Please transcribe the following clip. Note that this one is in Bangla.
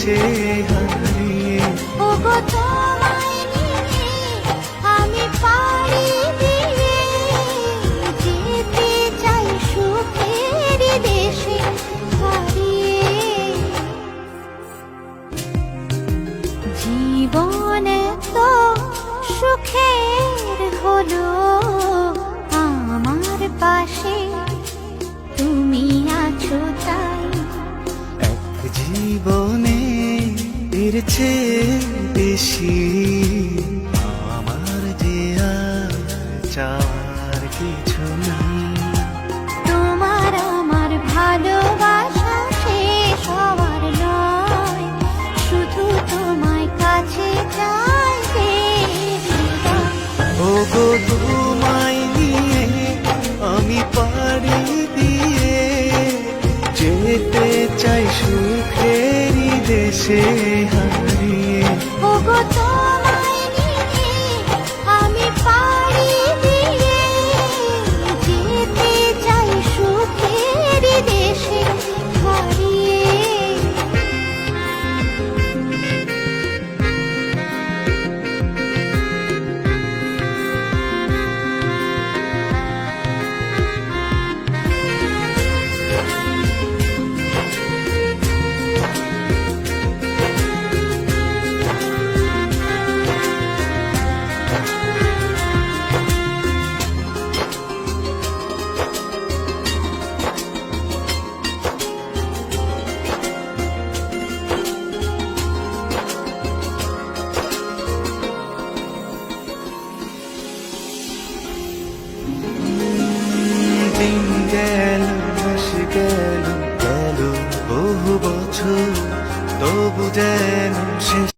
দেশে হারিয়ে। ওগো তোমায় নিয়ে আমি পাড়ি দিয়ে যেতে চাই সুখের দেশে হারিয়ে। জীবন তো সুখের হলো আমার পাশে তুমি আছো তাই। এক জীবনে এর চেয়ে বেশি আমার যে আর চাওয়ার কিছু নেই। তোমার আমার ভালোবাসা শেষ হওয়ার নয়, শুধু তোমায় কাছে চাইতে। ওগো তোমায় নিয়ে আমি পাড়ি দিয়ে যেতে চাই সুখেরই দেশে হারিয়ে। ওগো তোমায় নিয়ে আমি পাড়ি দিয়ে যেতে চাই সুখের দেশে হারিয়ে। দিন গেল মাস গেল গেল বহু বছর, তবু যেন শেষ